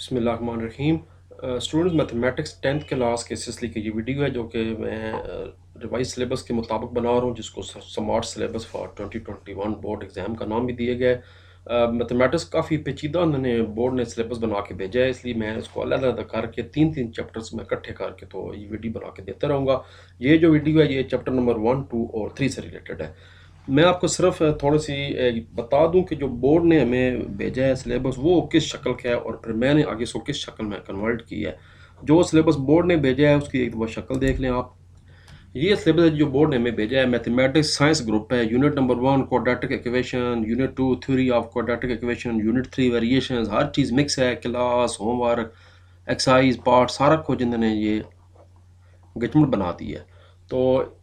बिस्मिल्लाहिर्रहमानिर्रहीम। Students mathematics 10th class के सिलसिले की ये वीडियो है जो कि मैं रिवाइज सिलेबस के मुताबिक बना रहा हूँ, जिसको smart syllabus for 2021 board exam का नाम भी दिया गया है। मैथमेटिक्स काफ़ी पेचीदा उन्होंने बोर्ड ने सिलेबस बना के भेजा है, इसलिए मैं इसको अलग अलग करके तीन तीन चैप्टर्स में इकट्ठे करके तो ये वीडियो बना के देता रहूँगा। ये जो वीडियो है ये चैप्टर नंबर 1, 2 और 3 से रिलेटेड है। मैं आपको सिर्फ थोड़ी सी बता दूं कि जो बोर्ड ने हमें भेजा है सिलेबस वो किस शक्ल का है और फिर मैंने आगे इसको किस शक्ल में कन्वर्ट किया है। जो सिलेबस बोर्ड ने भेजा है उसकी एक दफ़ा शक्ल देख लें आप। ये सिलेबस जो बोर्ड ने हमें भेजा है, मैथमेटिक्स साइंस ग्रुप है। Unit number 1 quadratic equation, unit 2 theory of quadratic equation, unit 3 variations, her cheese mix है। क्लास, होमवर्क, एक्सरसाइज, पार्ट सारा कुछ इन्होंने ये गचमट बना दी है। तो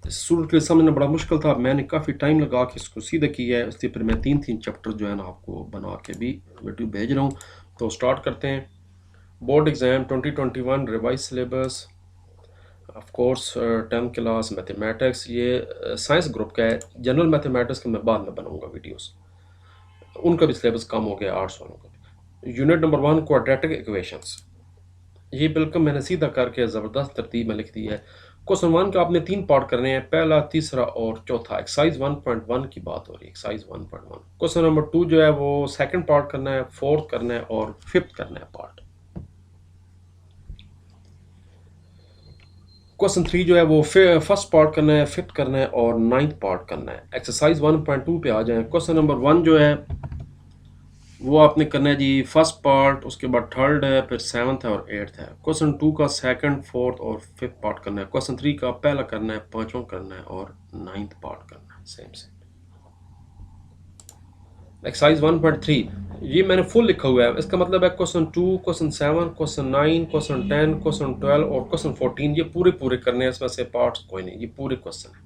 स्टूडेंट के लिए समझना बड़ा मुश्किल था, मैंने काफ़ी टाइम लगा के इसको सीधा किया है, इसलिए फिर मैं तीन तीन चैप्टर जो है ना आपको बना के भी वीडियो भेज रहा हूँ। तो स्टार्ट करते हैं। Board exam 2021 revise syllabus of course 10th class mathematics, ये साइंस ग्रुप का है। जनरल मैथमेटिक्स का मैं बाद में बनाऊँगा वीडियोस, उनका भी सिलेबस कम हो गया, आर्ट्स वालों का भी। यूनिट नंबर 1 क्वाड्रेटिक इक्वेशंस, ये बिल्कुल मैंने सीधा करके ज़बरदस्त तरतीब में लिख दी है। क्वेश्चन 1 का आपने 3 पार्ट करने हैं, पहला, तीसरा और चौथा। एक्सरसाइज 1.1 की बात हो रही है, एक्सरसाइज 1.1। क्वेश्चन नंबर 2 जो है वो सेकंड पार्ट करना है, फोर्थ करना है और फिफ्थ करना है पार्ट। क्वेश्चन 3 जो है वो फर्स्ट पार्ट करना है, फिफ्थ करना है और नाइन्थ पार्ट करना है। एक्सरसाइज 1.2 पे आ जाए। क्वेश्चन नंबर 1 जो है वो आपने करना है जी फर्स्ट पार्ट, उसके बाद थर्ड है, फिर सेवन्थ है और एट्थ है। क्वेश्चन 2 का सेकंड, फोर्थ और फिफ्थ पार्ट करना है। क्वेश्चन 3 का पहला करना है, पांचवा करना है और नाइन्थ पार्ट करना है। Same same. एक्सरसाइज 1.3 ये मैंने फुल लिखा हुआ है, इसका मतलब है question 2, question 7, question 9, question 10, question 12 और क्वेश्चन 14 ये पूरे पूरे करने हैं, इसमें से पार्ट्स कोई नहीं, ये पूरे क्वेश्चन है।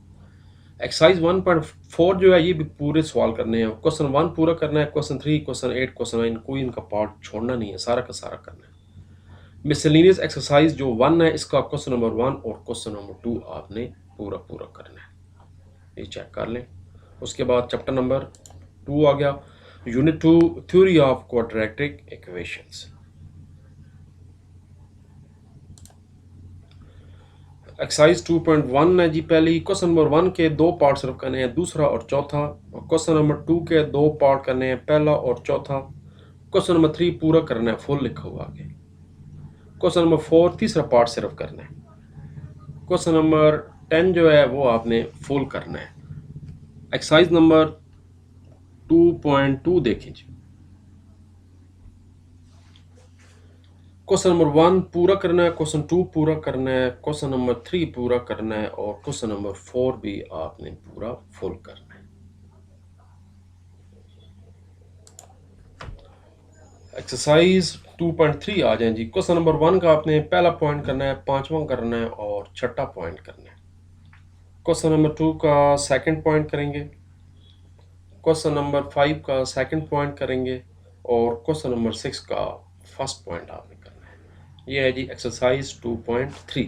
एक्सरसाइज 1.4 जो है ये भी पूरे सवाल करने हैं। क्वेश्चन 1 पूरा करना है, क्वेश्चन 3, क्वेश्चन 8, क्वेश्चन 9, कोई इनका पार्ट छोड़ना नहीं है, सारा का सारा करना है। मिसलेनियस एक्सरसाइज जो 1 है, इसका क्वेश्चन नंबर 1 और क्वेश्चन नंबर 2 आपने पूरा पूरा करना है, ये चेक कर लें। उसके बाद चैप्टर नंबर 2 आ गया, unit 2 theory of quadratic equations. Exercise 2.1 है जी। पहली क्वेश्चन नंबर 1 के 2 पार्ट सिर्फ करने हैं, दूसरा और चौथा। और क्वेश्चन नंबर 2 के 2 पार्ट करने हैं, पहला और चौथा। क्वेश्चन नंबर 3 पूरा करना है, फुल लिखा हुआ आगे। क्वेश्चन नंबर 4 तीसरा पार्ट सिर्फ करना है। क्वेश्चन नंबर 10 जो है वो आपने फुल करना है। एक्सरसाइज नंबर 2.2 देखें जी। क्वेश्चन नंबर 1 पूरा करना है, क्वेश्चन 2 पूरा करना है, क्वेश्चन नंबर 3 पूरा करना है और क्वेश्चन नंबर 4 भी आपने पूरा फुल करना है। एक्सरसाइज 2.3 आ जाए जी। क्वेश्चन नंबर 1 का आपने पहला पॉइंट करना है, पांचवा करना है और छठा पॉइंट करना है। क्वेश्चन नंबर 2 का सेकंड पॉइंट करेंगे, क्वेश्चन नंबर 5 का सेकंड पॉइंट करेंगे और क्वेश्चन नंबर 6 का फर्स्ट पॉइंट आपने करना है। ये है जी एक्सरसाइज 2.3।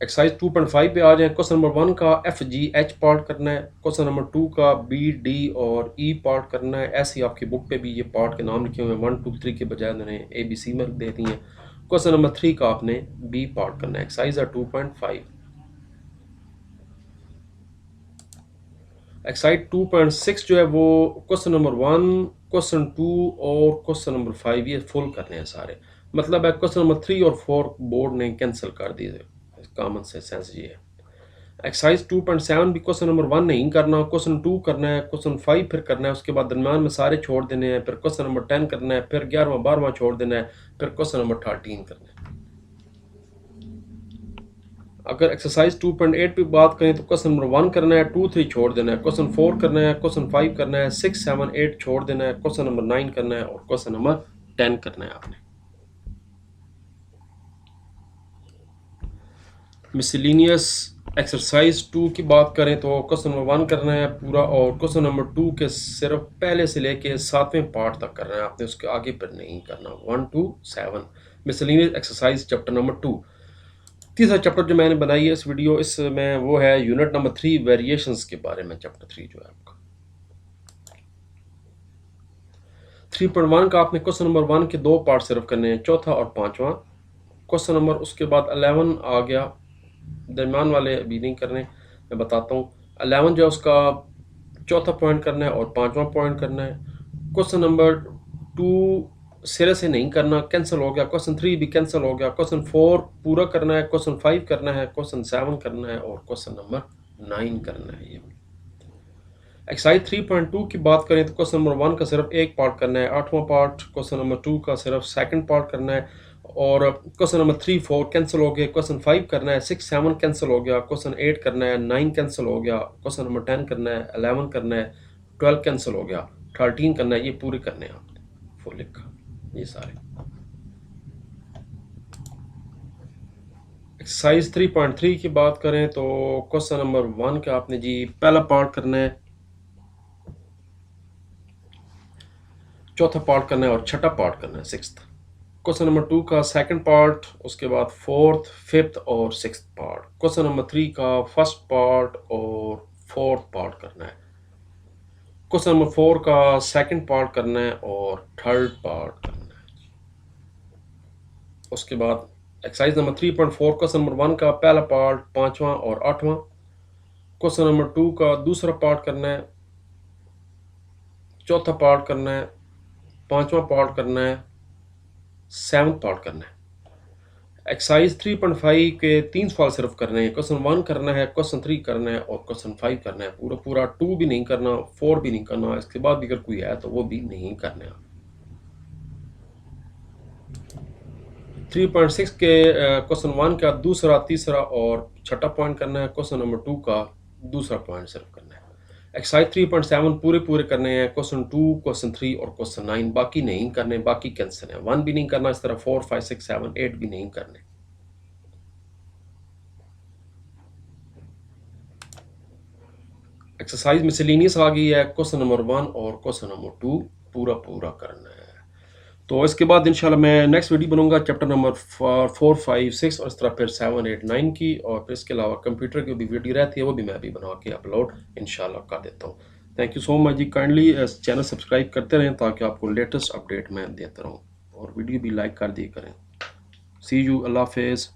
एक्सरसाइज 2.5 पे आ जाए। क्वेश्चन नंबर 1 का एफ जी एच पार्ट करना है, क्वेश्चन नंबर 2 का बी डी और ई पार्ट करना है। ऐसे ही आपकी बुक पे भी ये पार्ट के नाम लिखे हुए हैं, 1 2 3 के बजाय उन्होंने ए बी सी में दे दी हैं। क्वेश्चन नंबर 3 का आपने बी पार्ट करना है। एक्सरसाइज है 2.5। एक्सरसाइज 2.6 जो है वो क्वेश्चन नंबर 1, क्वेश्चन 2 और क्वेश्चन नंबर 5 ये फुल करने हैं सारे। मतलब है क्वेश्चन नंबर 3 और 4 बोर्ड ने कैंसिल कर दिए, कॉमन सेंस ये है। एक्सरसाइज 2.7 भी क्वेश्चन नंबर 1 नहीं करना, क्वेश्चन 2 करना है, क्वेश्चन 5 फिर करना है, उसके बाद दरम्यान में सारे छोड़ देने हैं, फिर क्वेश्चन नंबर 10 करना है, फिर 11वां 12वां छोड़ देना है, फिर क्वेश्चन नंबर 13 करना है। अगर एक्सरसाइज 2.8 पे बात करें तो क्वेश्चन नंबर 1 करना है, 2 3 छोड़ देना है, क्वेश्चन 4 करना है, क्वेश्चन 5 करना है, 6 7 8 छोड़ देना है, क्वेश्चन नंबर 9 करना है और क्वेश्चन नंबर 10 करना है आपने। मिसलिनियस एक्सरसाइज 2 की बात करें तो क्वेश्चन नंबर 1 करना है पूरा और क्वेश्चन नंबर 2 के सिर्फ पहले से लेके 7वें पार्ट तक करना है आपने, उसके आगे पर नहीं करना। 1 to 7 miscellaneous exercise chapter number 2। तीसरा चैप्टर जो मैंने बनाई है इस वीडियो, इसमें वो है यूनिट नंबर 3 वेरिएशंस के बारे में। चैप्टर 3 जो है आपका 3.1 का आपने क्वेश्चन नंबर 1 के 2 पार्ट सिर्फ करने हैं, चौथा और पांचवा क्वेश्चन नंबर। उसके बाद 11 आ गया, दरमियान वाले अभी नहीं करने, मैं बताता हूँ। 11 जो है उसका चौथा पॉइंट करना है और पांचवा पॉइंट करना है। क्वेश्चन नंबर 2 सिरे से नहीं करना, कैंसिल हो गया। क्वेश्चन 3 भी कैंसिल हो गया। क्वेश्चन 4 पूरा करना है, क्वेश्चन 5 करना है, क्वेश्चन 7 करना है और क्वेश्चन नंबर 9 करना है। ये एक्सरसाइज 3.2 की बात करें तो क्वेश्चन नंबर 1 का सिर्फ एक पार्ट करना है, 8वां पार्ट। क्वेश्चन नंबर 2 का सिर्फ सेकंड पार्ट करना है और क्वेश्चन नंबर 3 4 कैंसिल हो गए। क्वेश्चन 5 करना है, 6 7 कैंसिल हो गया। क्वेश्चन 8 करना है, 9 कैंसिल हो गया। क्वेश्चन नंबर 10 करना है, 11 करना है, 12 कैंसिल हो गया, 13 करना है। ये पूरे करने हैं आपने, फुल लिखा ये सारे। एक्सरसाइज 3.3 की बात करें तो क्वेश्चन नंबर 1 का आपने जी पहला पार्ट करना है, चौथा पार्ट करना है और छठा पार्ट करना है, 6th। क्वेश्चन नंबर 2 का सेकंड पार्ट, उसके बाद 4th 5th और 6th पार्ट। क्वेश्चन नंबर 3 का फर्स्ट पार्ट और 4th पार्ट करना है। क्वेश्चन नंबर 4 का सेकंड पार्ट करना है और थर्ड पार्ट करना है। उसके बाद एक्सरसाइज नंबर 3.4 क्वेश्चन नंबर 1 का पहला पार्ट, पांचवा और आठवां। क्वेश्चन नंबर 2 का दूसरा पार्ट करना है, चौथा पार्ट करना है, पांचवा पार्ट करना है, 7th पार्ट करना है। एक्सरसाइज 3.5 के 3 सवाल सिर्फ करने हैं। क्वेश्चन 1 करना है, क्वेश्चन 3 करना है और क्वेश्चन 5 करना है। पूरा पूरा 2 भी नहीं करना, 4 भी नहीं करना। इसके बाद भी अगर कोई है तो वो भी नहीं करना। 3.6 के क्वेश्चन 1 का दूसरा, तीसरा और छठा पॉइंट करना है। क्वेश्चन नंबर 2 का दूसरा पॉइंट सिर्फ करना है। एक्सरसाइज 3.7 पूरे पूरे करने हैं। क्वेश्चन 2, क्वेश्चन 3 और क्वेश्चन 9 बाकी नहीं करने, बाकी कैंसिल है। 1 भी नहीं करना, इस तरह 4 5 6 7 8 भी नहीं करने। एक्सरसाइज मिसलेनियस आ गई है, क्वेश्चन नंबर 1 और क्वेश्चन नंबर 2 पूरा पूरा करना है। तो इसके बाद इंशाल्लाह मैं नेक्स्ट वीडियो बनाऊंगा चैप्टर नंबर 4 5 6 और इस तरह फिर 7 8 9 की। और फिर इसके अलावा कंप्यूटर की भी वीडियो रहती है, वो भी मैं भी बना के अपलोड इंशाल्लाह कर देता हूँ। Thank you so much ji. Kindly channel subscribe करते रहें ताकि आपको लेटेस्ट अपडेट मैं देता रहूँ और वीडियो भी लाइक कर दिया करें। सी यू, अल्लाह हाफिज़।